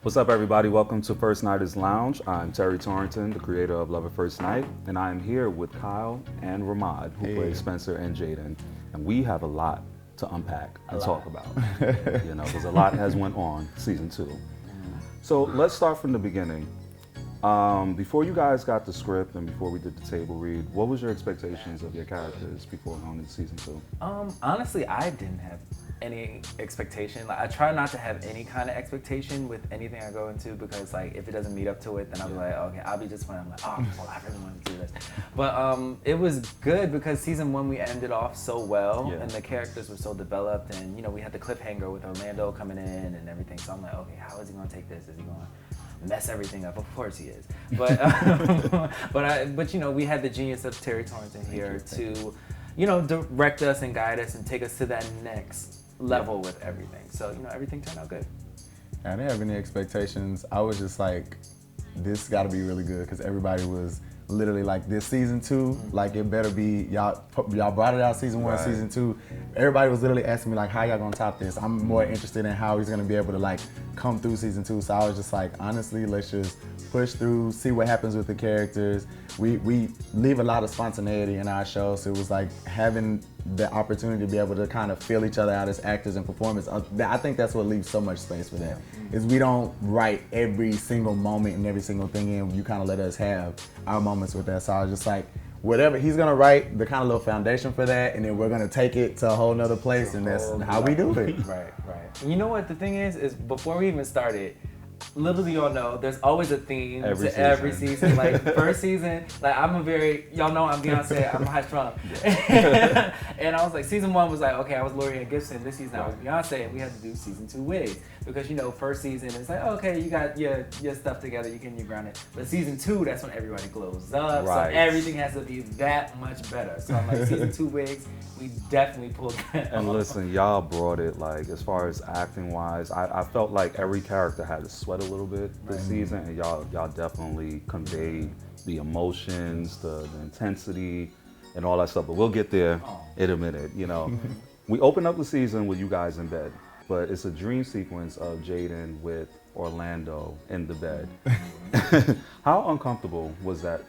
What's up, everybody? Welcome to First Nighters Lounge. I'm Terry Torrington, the creator of Love at First Night, and I am here with Kyle and Ramad, who play Spencer and Jayden, and we have a lot to unpack and talk about. Because a lot has went on season 2. So let's start from the beginning. Before you guys got the script and before we did the table read, what was your expectations of your characters before going into season 2? Honestly, I didn't have any expectation. Like, I try not to have any kind of expectation with anything I go into because, like, if it doesn't meet up to it, then I'll be like, okay, I'll be just fine. I'm like, oh, well, I really want to do this. But it was good because season 1 we ended off so well, and the characters were so developed, and we had the cliffhanger with Orlando coming in and everything. So I'm like, okay, how is he gonna take this? Is he gonna mess everything up? Of course he is. But but we had the genius of Terry Torrington here to direct us and guide us and take us to that next level with everything. So everything turned out good. I didn't have any expectations. I was just like, this got to be really good because everybody was literally like, this season 2, like it better be y'all brought it out season 1, season 2. Everybody was literally asking me like, how y'all gonna top this? I'm more interested in how he's gonna be able to like come through season 2. So I was just like, honestly, let's just push through, see what happens with the characters. We leave a lot of spontaneity in our show, so it was like having the opportunity to be able to kind of feel each other out as actors and performers. I think that's what leaves so much space for that, is we don't write every single moment and every single thing in. You kind of let us have our moments with that. So I was just like, whatever he's gonna write, the kind of little foundation for that, and then we're gonna take it to a whole nother place, and that's how we do it. Right. And you know what the thing is before we even started, little do y'all know, there's always a theme every season. Like, first season, like, y'all know I'm Beyonce, I'm high strung. And I was like, season 1 was like, okay, I was L'Oreal Gibson. This season I was Beyonce, and we had to do season 2 wigs. Because, first season, it's like, okay, you got your stuff together, you can grounded. But season 2, that's when everybody glows up. So everything has to be that much better. So I'm like, season 2 wigs, we definitely pulled that And off. listen, y'all brought it, like, as far as acting wise, I felt like every character had to sweat a little bit this season, and y'all definitely conveyed the emotions, the intensity, and all that stuff. But we'll get there in a minute. We open up the season with you guys in bed, but it's a dream sequence of Jayden with Orlando in the bed. How uncomfortable was that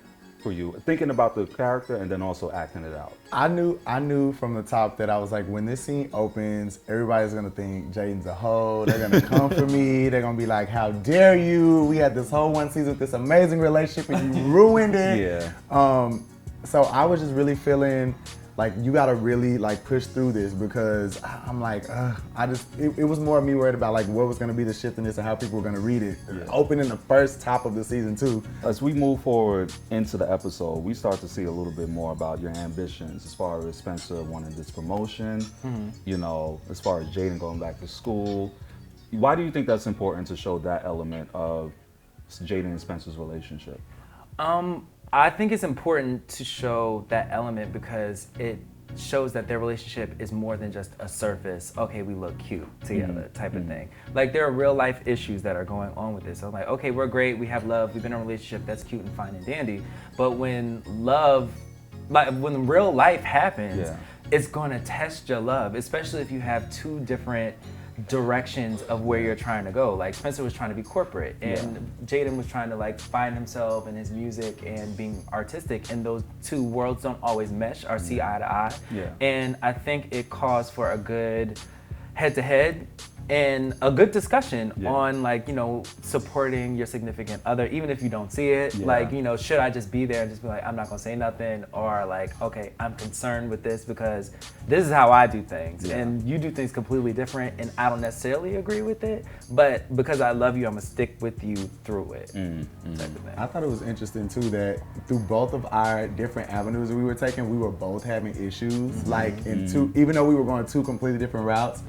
for you, thinking about the character and then also acting it out? I knew from the top that I was like, when this scene opens, everybody's gonna think Jayden's a hoe. They're gonna come for me. They're gonna be like, how dare you? We had this whole one season with this amazing relationship and you ruined it. So I was just really feeling like, you gotta really like push through this, because I'm like, it was more me worried about like what was gonna be the shift in this and how people were gonna read it. Opening the first top of the season 2. As we move forward into the episode, we start to see a little bit more about your ambitions as far as Spencer wanting this promotion, as far as Jayden going back to school. Why do you think that's important to show that element of Jayden and Spencer's relationship? I think it's important to show that element because it shows that their relationship is more than just a surface, okay, we look cute together type of thing. Like, there are real life issues that are going on with this. So I'm like, okay, we're great, we have love, we've been in a relationship, that's cute and fine and dandy. But when when real life happens, it's gonna test your love, especially if you have 2 different directions of where you're trying to go. Like, Spencer was trying to be corporate, and Jayden was trying to like find himself in his music and being artistic, and those 2 worlds don't always mesh or see eye to eye. And I think it calls for a good head-to-head and a good discussion on like, supporting your significant other, even if you don't see it. Like, should I just be there and just be like, I'm not gonna say nothing, or like, okay, I'm concerned with this because this is how I do things, and you do things completely different, and I don't necessarily agree with it, but because I love you, I'm gonna stick with you through it. Type of thing. I thought it was interesting too that through both of our different avenues that we were taking, we were both having issues. Like, in 2, even though we were going 2 completely different routes,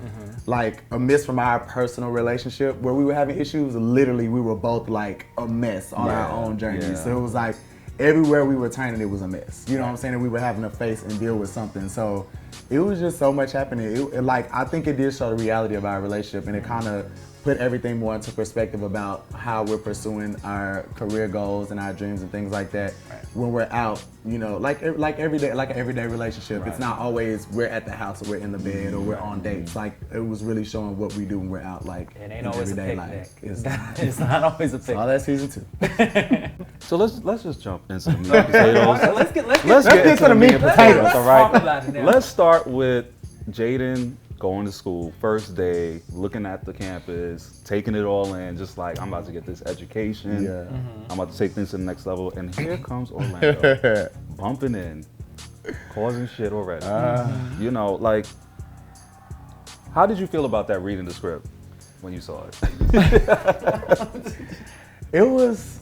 like a miss from our personal relationship where we were having issues, literally we were both like a mess on our own journey. So it was like everywhere we were turning, it was a mess. You know what I'm saying? And we were having to face and deal with something. So it was just so much happening. I think it did show the reality of our relationship, and it kind of put everything more into perspective about how we're pursuing our career goals and our dreams and things like that. Right. When we're out, you know, like everyday, like an everyday relationship. Right. It's not always we're at the house or we're in the bed or we're on dates. Like it was really showing what we do when we're out. Like It ain't in always a everyday picnic. life. It's not always a All picnic. that season 2. So let's just jump into the meat and potatoes. Let's get Let's get into the meat and potatoes. Let's all talk right. about it now. Let's start with Jayden going to school, first day, looking at the campus, taking it all in, just like, I'm about to get this education. Yeah. I'm about to take things to the next level. And here comes Orlando, bumping in, causing shit already. You know, like, how did you feel about that reading the script when you saw it? It was,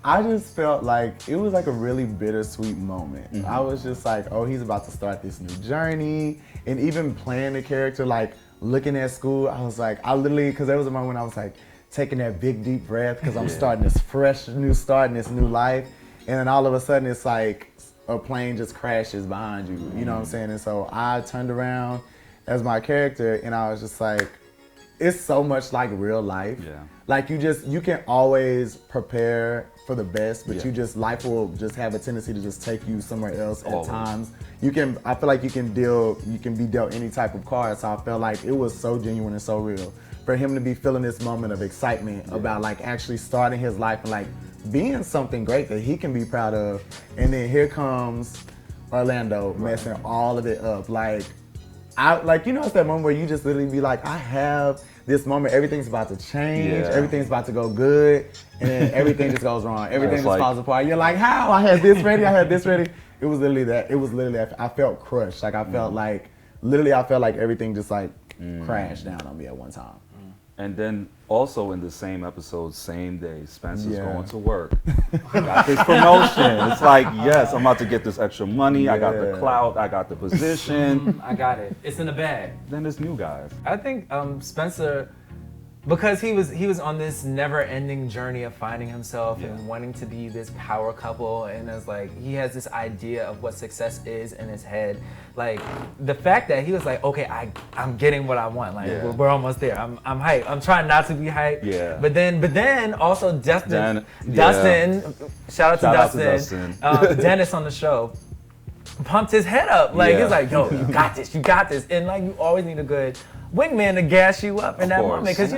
I just felt like it was like a really bittersweet moment. Mm-hmm. I was just like, oh, he's about to start this new journey. And even playing the character, like looking at school, I was like, I literally, because there was a moment when I was like taking that big deep breath because I'm starting this fresh new start in this new life. And then all of a sudden it's like a plane just crashes behind you, you know what I'm saying? And so I turned around as my character and I was just like, it's so much like real life. Yeah. Like you can always prepare for the best, but Yeah. life will just have a tendency to just take you somewhere else Always. at times. I feel like you can be dealt any type of card. So I felt like it was so genuine and so real. For him to be feeling this moment of excitement about like actually starting his life and like being something great that he can be proud of. And then here comes Orlando messing all of it up. Like, it's that moment where you just literally be like, I have this moment, everything's about to change, Yeah. everything's about to go good, and then everything just goes wrong. Everything It's just like- falls apart. You're like, how? I had this ready, I had this ready. It was literally that. It was literally, I felt crushed. Like I felt like, literally I felt like everything just like crashed down on me at one time. And then also in the same episode, same day, Spencer's Yeah. going to work. Got this promotion. It's like, yes, I'm about to get this extra money. I got the Yeah. clout. I got the position. I got it. It's in the bag. Then there's new guys. I think Spencer, because he was on this never-ending journey of finding himself and wanting to be this power couple, and it's like he has this idea of what success is in his head. Like the fact that he was like, okay, I'm getting what I want. Like Yeah. we're almost there. I'm hyped. I'm trying not to be hyped. Yeah. But then also Dustin, Yeah. shout out to Shout out to Dustin. Dustin. Dennis on the show pumped his head up. Like Yeah. he's like, yo, you got this. And like you always need a good wingman to gas you up in Of that course. moment, because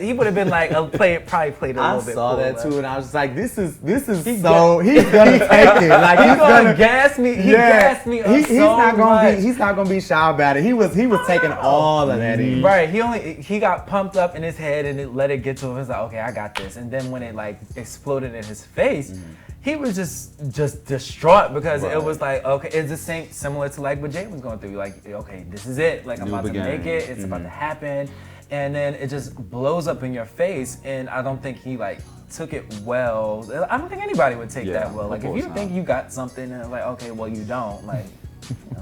he would have been like probably played a I little bit. saw cool, that like, too, and I was just like, this is He's so, he's gonna take it. Like He's gonna gas me. He gassed me up he's so not gonna much. he's not gonna be shy about it. He was taking all of that in. Right, he got pumped up in his head and it let it get to him. He was like, okay, I got this. And then when it like exploded in his face, he was just distraught because it Right. was like, okay, it's the same, similar to like what Jay was going through. Like, okay, this is it. Like I'm New about to beginning. make it. It's about to happen. And then it just blows up in your face. And I don't think he like took it well. I don't think anybody would take Yeah, that well. of Like if course you not. think you got something and it's like, okay, well you don't. Like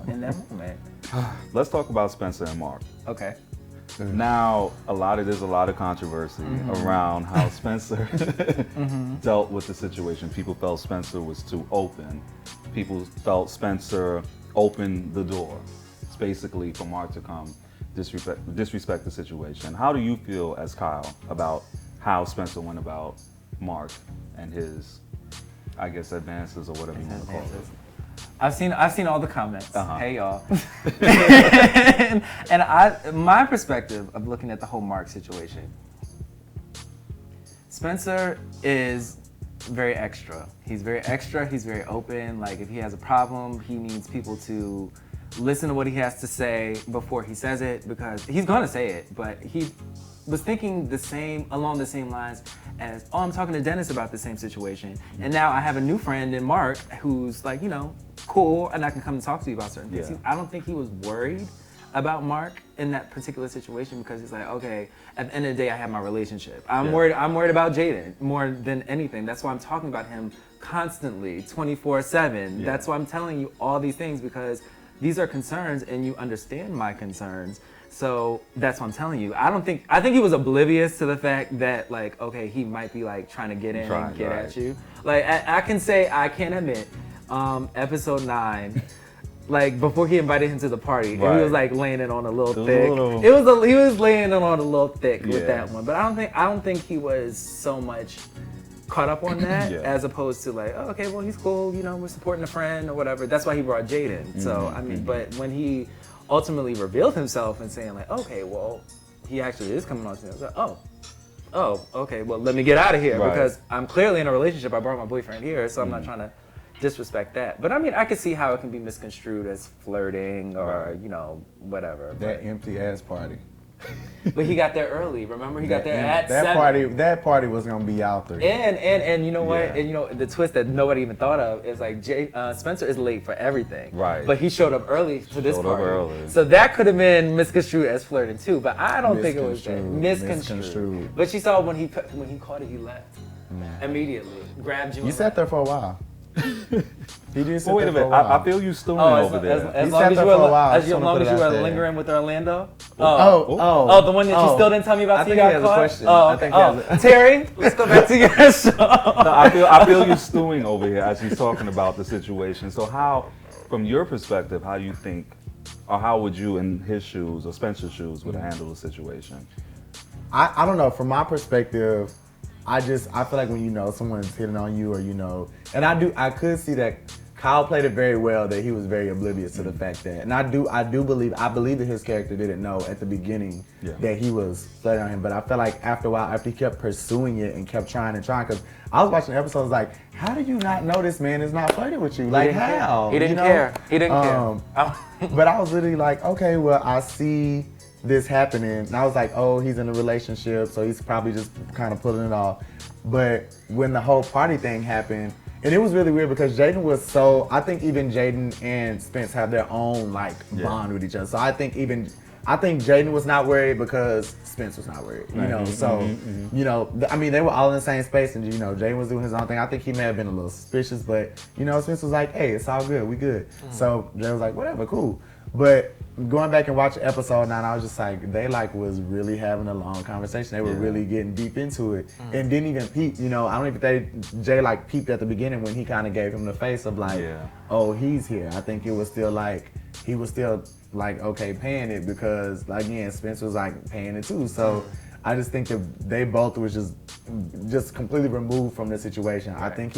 in that moment. Let's talk about Spencer and Mark. Okay. Now, there's a lot of controversy around how Spencer dealt with the situation. People felt Spencer was too open. People felt Spencer opened the door, basically, for Mark to come disrespect the situation. How do you feel as Kyle about how Spencer went about Mark and his, I guess, advances or whatever you want to call it? I've seen all the comments. Hey y'all. and my perspective of looking at the whole Mark situation. Spencer is very extra. He's very extra. He's very open. Like if he has a problem, he needs people to listen to what he has to say before he says it, because he's gonna say it. But he was thinking along the same lines as, oh, I'm talking to Dennis about the same situation, and now I have a new friend in Mark who's like, cool, and I can come and talk to you about certain things. Yeah. I don't think he was worried about Mark in that particular situation, because he's like, okay, at the end of the day, I have my relationship. I'm worried about Jayden more than anything. That's why I'm talking about him constantly, 24/7. Yeah. That's why I'm telling you all these things, because these are concerns and you understand my concerns. So that's what I'm telling you. I think he was oblivious to the fact that, like, okay, he might be like trying to get in and get at you. Like I can admit, episode 9, like before he invited him to the party, and he Right. was like laying it on a little The thick. little- He was laying it on a little thick with Yeah. that one. But I don't think he was so much caught up on that Yeah. as opposed to like, oh, okay, well he's cool, you know, we're supporting a friend or whatever. That's why he brought Jayden. So I mean, but when he ultimately revealed himself and saying like, okay, well, he actually is coming on to me. I was like, oh, okay, well let me get out of here Right. because I'm clearly in a relationship. I brought my boyfriend here, so I'm not trying to disrespect that. But I mean, I could see how it can be misconstrued as flirting or, you know, whatever. That empty ass party. But he got there early. Remember, he got there at that 7. That party was gonna be out there. And you know what? Yeah. And you know the twist that nobody even thought of is like Spencer is late for everything. Right. But he showed up early to this Showed up party. early. So that could have been misconstrued as flirting too. But I don't think it was that. Misconstrued. Misconstrued. But she saw when he caught it, he left immediately. Grabbed you. You and sat left. there for a while. He did sit Well, wait there a for minute. while. I feel you stewing Oh, over there. as He long sat as there you for a were, while. I as just wanna long put as it you out were there. lingering with Orlando. Oh, the one that you still didn't tell me about. I till think you he got has a caught? question. Oh, I think okay. he has Terry, let's go back to your show. No, I feel you stewing over here as he's talking about the situation. So how, from your perspective, how you think, or how would you in his shoes or Spencer's shoes would handle the situation? I don't know. From my perspective, I feel like when you know someone's hitting on you, or you know, and I could see that Kyle played it very well, that he was very oblivious to the fact that, and I believe that his character didn't know at the beginning that he was flirting on him, but I felt like after a while, after he kept pursuing it and kept trying, because I was watching the episodes like, how do you not know this man is not flirting with you? Like how? He didn't You know? care. He didn't care. But I was literally like, okay, well, I see this happening. And I was like, oh, he's in a relationship, so he's probably just kind of pulling it off. But when the whole party thing happened, and it was really weird because Jayden was so, I think even Jayden and Spence have their own like bond with each other. So I think Jayden was not worried because Spence was not worried, you know? So, you know, I mean, they were all in the same space, and, you know, Jayden was doing his own thing. I think he may have been a little suspicious, but, you know, Spence was like, hey, it's all good, we good. So Jayden was like, whatever, cool. But going back and watching episode 9, I was just like, they like was really having a long conversation. They were really getting deep into it and didn't even peep, you know. I don't even think Jay like peeped at the beginning when he kind of gave him the face of like, oh, he's here. I think it was still like, he was still like, okay, paying it because, again, Spence was like paying it too. So I just think that they both was just completely removed from the situation. Right. I think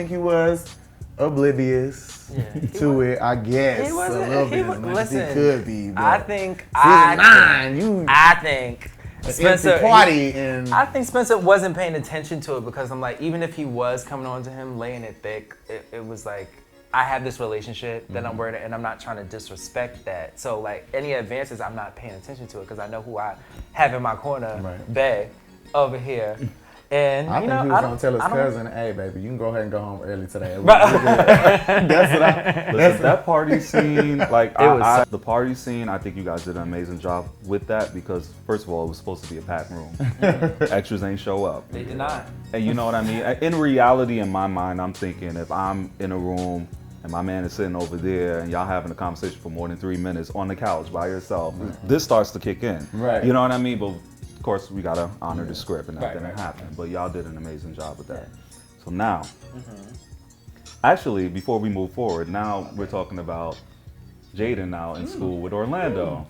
he was oblivious to it, I guess. He wasn't. A little He bit, was. as much as Listen, he could be. But I think. season 9, you I think Spencer. party and I think Spencer wasn't paying attention to it because I'm like, even if he was coming on to him, laying it thick, it was like, I have this relationship that I'm worried, and I'm not trying to disrespect that. So like any advances, I'm not paying attention to it because I know who I have in my corner, Bae, over here. And I you think know, he was gonna tell his cousin, "Hey, baby, you can go ahead and go home early today." That's what that party scene, like the party scene. I think you guys did an amazing job with that because, first of all, it was supposed to be a packed room. Extras ain't show up. They did not. And you know what I mean? In reality, in my mind, I'm thinking if I'm in a room and my man is sitting over there and y'all having a conversation for more than 3 minutes on the couch by yourself, this starts to kick in. Right. You know what I mean? But of course, we gotta honor the script, and that didn't happen. But y'all did an amazing job with that. So now, actually, before we move forward, now we're talking about Jayden now in school with Orlando.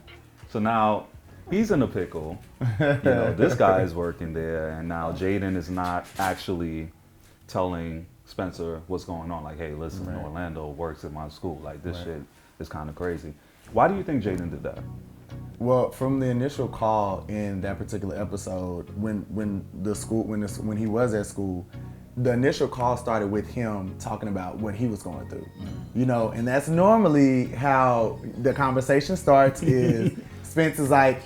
So now he's in a pickle. You know, this guy is working there, and now Jayden is not actually telling Spencer what's going on. Like, hey, listen, Orlando works at my school. Like, this shit is kind of crazy. Why do you think Jayden did that? Well, from the initial call in that particular episode, when he was at school, the initial call started with him talking about what he was going through. You know, and that's normally how the conversation starts. Is Spence is like,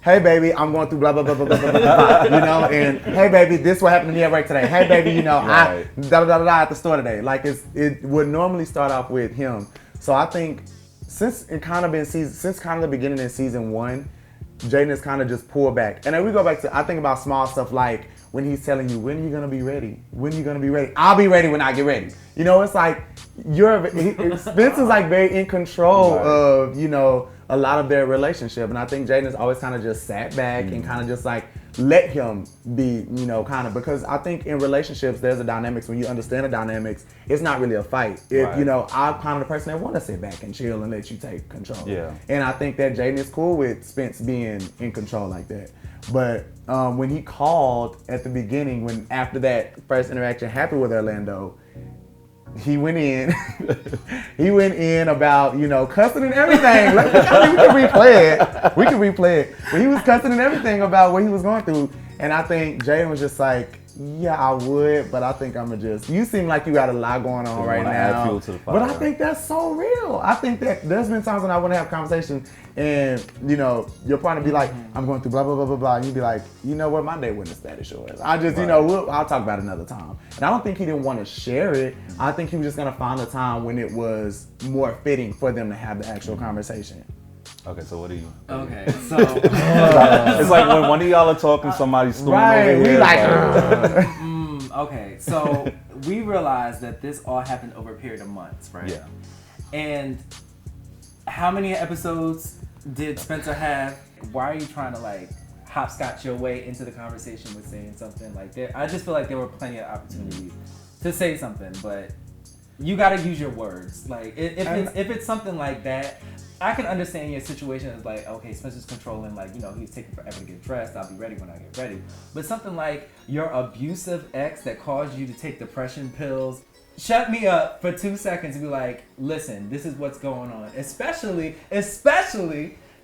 "Hey baby, I'm going through blah blah blah blah blah blah blah," you know, and "Hey baby, this what happened to me at work today. Hey baby, you know, I blah blah blah at the store today." Like it would normally start off with him. So I think since the beginning in season 1, Jayden has kind of just pulled back. And then we go back to, I think about small stuff like when he's telling you, when are you gonna be ready? When are you gonna be ready? I'll be ready when I get ready. You know, it's like Spence is like very in control of, you know, a lot of their relationship. And I think Jayden has always kind of just sat back and kind of just like let him be, kind of, because I think in relationships there's a dynamics. When you understand the dynamics, it's not really a fight. If I'm kind of the person that want to sit back and chill and let you take control. Yeah. And I think that Jayden is cool with Spence being in control like that. But when he called at the beginning, after that first interaction happened with Orlando, he went in. He went in about, cussing and everything. We can replay it. But he was cussing and everything about what he was going through. And I think Jayden was just like, yeah, I would, but I think I'm you seem like you got a lot going on right now. Fuel to the fire. But I think that's so real. I think that there's been times when I want to have conversations and, your partner be like, I'm going through blah, blah, blah, blah, blah. And you'd be like, you know what, my day wasn't as bad as yours. I just, I'll talk about it another time. And I don't think he didn't want to share it. I think he was just going to find a time when it was more fitting for them to have the actual conversation. Okay, so what do you? Okay, so it's like when one of y'all are talking, somebody's storming over here. We like, okay, so we realized that this all happened over a period of months, right? Yeah. And how many episodes did Spencer have? Why are you trying to hopscotch your way into the conversation with saying something like that? I just feel like there were plenty of opportunities to say something, but you got to use your words. If it's something like that, I can understand your situation as okay, Spencer's controlling, he's taking forever to get dressed, I'll be ready when I get ready. But something like your abusive ex that caused you to take depression pills, shut me up for 2 seconds and be like, listen, this is what's going on. Especially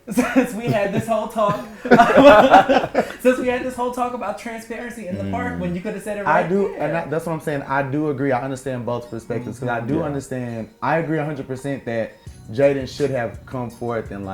since we had this whole talk about transparency in the park when you could have said it right. I do, and that's what I'm saying. I do agree. I understand both perspectives because I do understand. I agree 100% that Jayden should have come forth and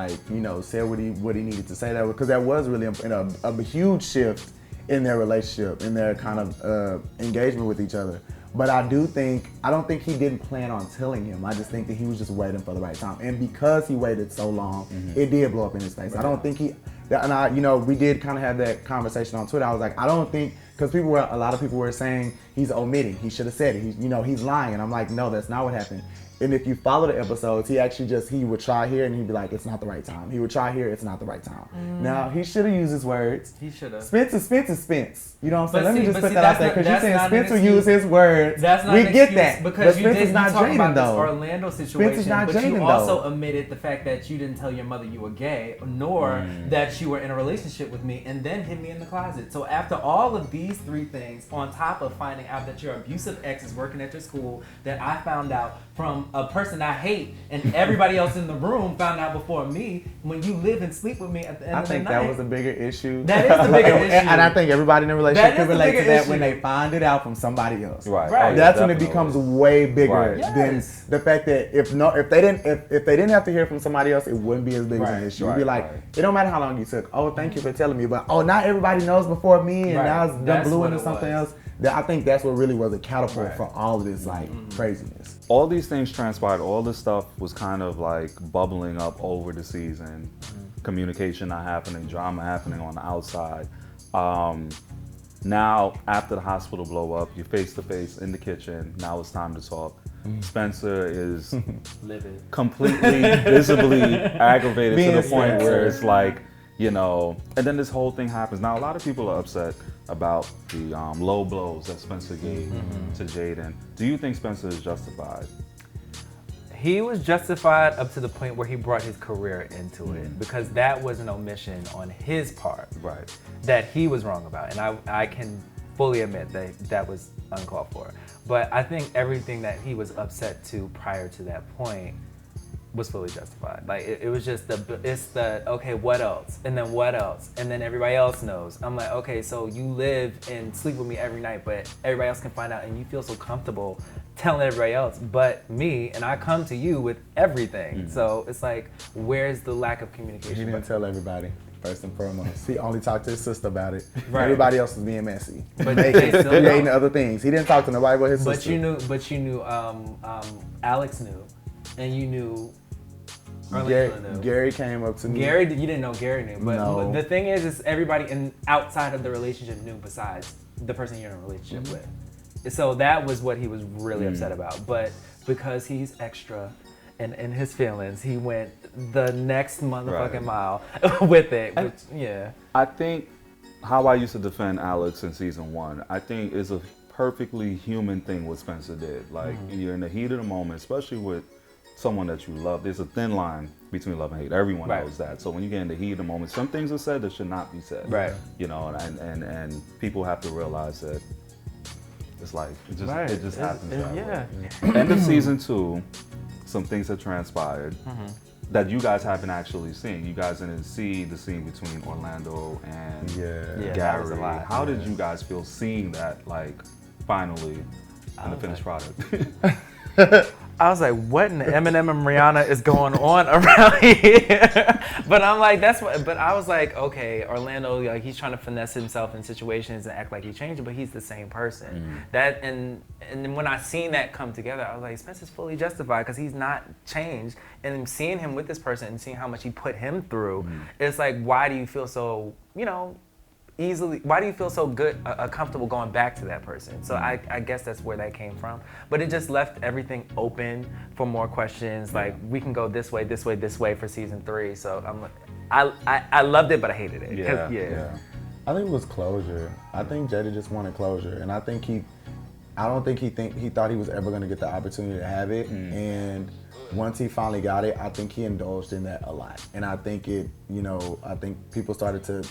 said what he needed to say, that because that was really a huge shift in their relationship, in their kind of engagement with each other. But I don't think he didn't plan on telling him. I just think that he was just waiting for the right time. And because he waited so long, it did blow up in his face. Right. I don't think we did kind of have that conversation on Twitter. I was like, I don't think, because a lot of people were saying he's omitting. He should have said it. He's lying. And I'm like, no, that's not what happened. And if you follow the episodes, he would try here and he'd be like, it's not the right time. He would try here, it's not the right time. Now, he should have used his words. He should have. Spence is Spence. You know what I'm saying? Let me just put that out there, because you're saying Spence will use his words. That's not we an get excuse, that. because but you Spence is not talk Jayden, about though. this Orlando situation, Spence is not but Jayden, you though. also omitted the fact that you didn't tell your mother you were gay, nor that you were in a relationship with me, and then hid me in the closet. So after all of these three things, on top of finding out that your abusive ex is working at your school, that I found out from a person I hate, and everybody else in the room found out before me, when you live and sleep with me at the end of the night. I think that was a bigger issue. That is the bigger issue. And I think everybody in a relationship can relate to that issue. when they find it out from somebody else. Right. That's when it becomes way bigger Right. than the fact that if they didn't have to hear from somebody else, it wouldn't be as big of an issue. It'd be like, it don't matter how long you took. Oh, thank you for telling me. But not everybody knows before me, and now it's done blew into something else. I think that's what really was a catapult for all of this craziness. All these things transpired. All this stuff was kind of bubbling up over the season. Communication not happening, drama happening on the outside. Now, after the hospital blow up, you're face to face in the kitchen. Now it's time to talk. Spencer is livid, completely, visibly aggravated to the point where it's and then this whole thing happens. Now, a lot of people are upset about the low blows that Spencer gave to Jayden. Do you think Spencer is justified? He was justified up to the point where he brought his career into it, because that was an omission on his part that he was wrong about. And I can fully admit that was uncalled for. But I think everything that he was upset to prior to that point was fully justified. It was just okay, what else? And then what else? And then everybody else knows. I'm like, okay, so you live and sleep with me every night, but everybody else can find out, and you feel so comfortable telling everybody else but me, and I come to you with everything. So it's where's the lack of communication? He didn't tell everybody, first and foremost. He only talked to his sister about it. Right. Everybody else was being messy. But they still creating other things. He didn't talk to nobody but his sister. But you knew Alex knew, and you knew Orlando knew. Gary came up to me. You didn't know Gary knew, but No. the thing is everybody outside of the relationship knew besides the person you're in a relationship with. So that was what he was really upset about. But because he's extra and in his feelings, he went the next motherfucking mile with it. I think how I used to defend Alex in season 1, I think is a perfectly human thing what Spencer did. Like, you're in the heat of the moment, especially with someone that you love. There's a thin line between love and hate. Everyone knows that. So when you get in the heat of the moment, some things are said that should not be said. Right. You know, and people have to realize that it's like it just happens that way. End of season 2, some things have transpired that you guys haven't actually seen. You guys didn't see the scene between Orlando and that Gary. was a lot. How did you guys feel seeing that, like, finally in the finished product? I was like, what in the Eminem and Rihanna is going on around here? But I'm like, but I was like, okay, Orlando, like, he's trying to finesse himself in situations and act like he changed, but he's the same person. That and then when I seen that come together, I was like, Spencer's fully justified because he's not changed. And seeing him with this person and seeing how much he put him through, it's like, why do you feel so, why do you feel so comfortable going back to that person? So I guess that's where that came from. But it just left everything open for more questions. Like, we can go this way, this way, this way for season 3. So I loved it, but I hated it. Yeah. I think it was closure. I think Jada just wanted closure, and I don't think he thought he was ever going to get the opportunity to have it. And once he finally got it, I think he indulged in that a lot. And I think I think people started to,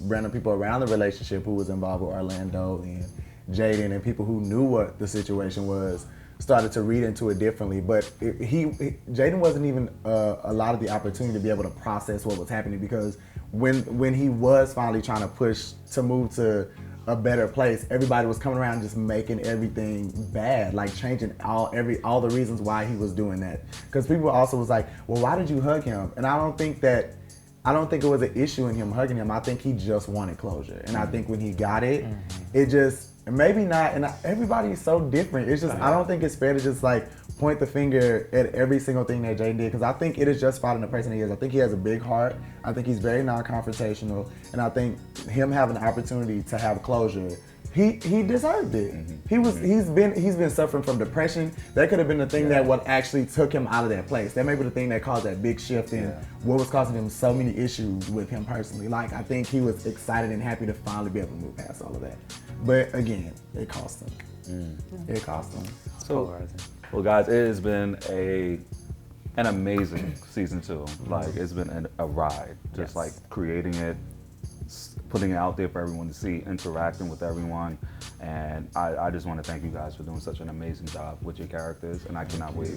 random people around the relationship who was involved with Orlando and Jayden and people who knew what the situation was started to read into it differently. But Jayden wasn't even allowed the opportunity to be able to process what was happening, because when he was finally trying to push to move to a better place, everybody was coming around just making everything bad, like changing all the reasons why he was doing that. Because people also was like, well, why did you hug him? And I don't think it was an issue in him hugging him. I think he just wanted closure. And I think when he got it, it just, maybe not, and everybody's so different. It's just, I don't think it's fair to just like point the finger at every single thing that Jayden did, because I think it is justified in the person he is. I think he has a big heart. I think he's very non-confrontational, and I think him having the opportunity to have closure, he deserved it. He's been suffering from depression. That could have been the thing that what actually took him out of that place. That may be the thing that caused that big shift in what was causing him so many issues with him personally. Like, I think he was excited and happy to finally be able to move past all of that. But again, it cost him. It cost him. So, well, guys, it has been an amazing season 2. Like, it's been a ride. Just like creating it, putting it out there for everyone to see, interacting with everyone. And I just want to thank you guys for doing such an amazing job with your characters. And I cannot wait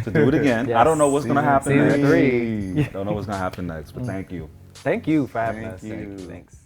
to do it again. I don't know what's going to happen next. Season 3. I don't know what's going to happen next, but thank you. Thank you for having us. Thank you. Thanks.